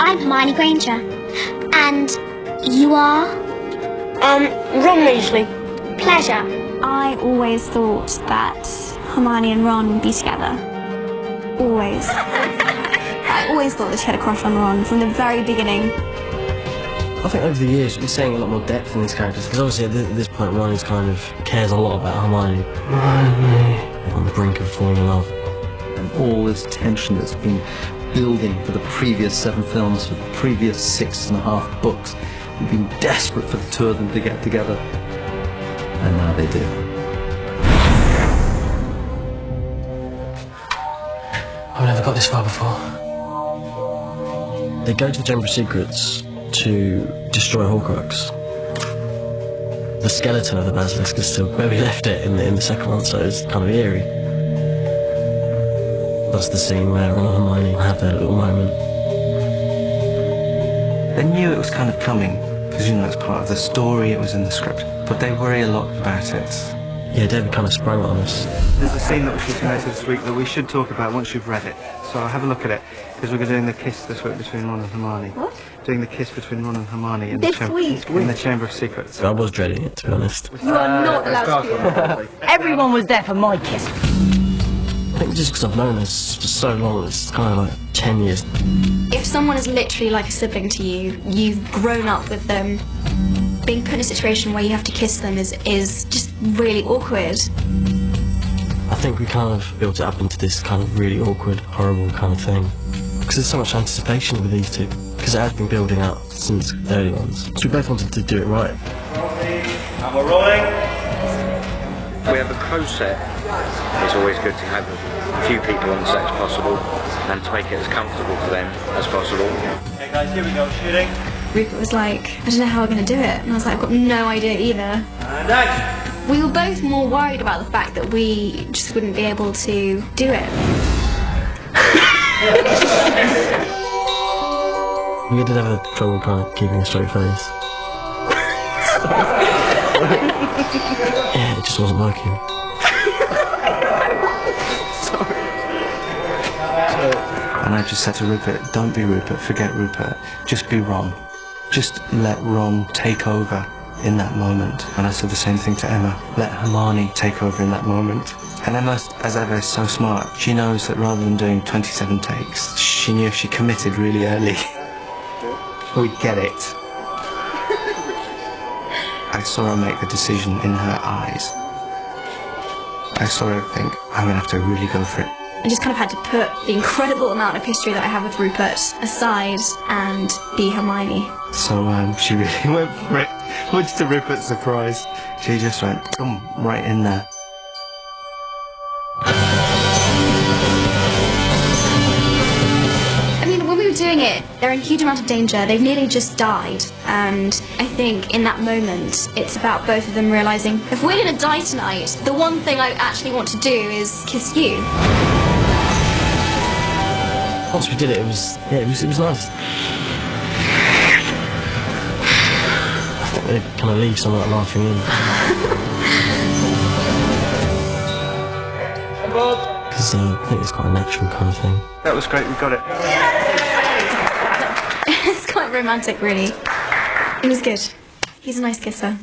I'm Hermione Granger. And you are? Ron Weasley. Pleasure. I always thought that Hermione and Ron would be together. Always. I always thought that she had a crush on Ron from the very beginning. I think over the years we're seeing a lot more depth in these characters, because obviously at this point Ron is kind of cares a lot about Hermione. On the brink of falling in love. And all this tension that's been building for the previous 7 films, for the previous 6.5 books. We've been desperate for the two of them to get together. And now they do. I've never got this far before. They go to the Chamber of Secrets to destroy Horcrux. The skeleton of the basilisk is still where we left it in the second one, so it's kind of eerie. That's the scene where Ron and Hermione have their little moment. They knew it was kind of coming, because, you know, it's part of the story, it was in the script, but they worry a lot about it. Yeah, David kind of sprung it on us. There's a scene that we're shooting later this week that we should talk about once you've read it, so I'll have a look at it, because we're doing the kiss this week between Ron and Hermione. What? Doing the kiss between Ron and Hermione in This the week? in the Chamber of Secrets. I was dreading it, to be honest. You are not allowed to be. Everyone was there for my kiss. I think just because I've known this for so long, it's kind of like 10 years. If someone is literally like a sibling to you, you've grown up with them, being put in a situation where you have to kiss them is just really awkward. I think we kind of built it up into this kind of really awkward, horrible kind of thing. Because there's so much anticipation with these two. Because it has been building up since the early ones. So we both wanted to do it right. And we're rolling. We have a close set. It's always good to have a few people on set as possible and to make it as comfortable for them as possible. Okay guys, here we go, shooting. Rupert was like, I don't know how we're going to do it. And I was like, I've got no idea either. And action! We were both more worried about the fact that we just wouldn't be able to do it. We did have a trouble kind of keeping a straight face. Yeah, it just wasn't working. And I just said to Rupert, don't be Rupert, forget Rupert, just be Ron. Just let Ron take over in that moment. And I said the same thing to Emma, let Hermione take over in that moment. And Emma, as ever, is so smart. She knows that rather than doing 27 takes, she knew if she committed really early, we'd get it. I saw her make the decision in her eyes. I saw her think, I'm going to have to really go for it. I just kind of had to put the incredible amount of history that I have with Rupert aside and be Hermione. So she really went for it, much to Rupert's surprise. She just went, boom, right in there. I mean, when we were doing it, they're in a huge amount of danger. They've nearly just died. And I think in that moment, it's about both of them realising, if we're going to die tonight, the one thing I actually want to do is kiss you. Once we did it, it was nice. I think they kind of leave someone like laughing in. Because I think it's quite a natural kind of thing. That was great, we got it. It's quite romantic, really. It was good. He's a nice kisser.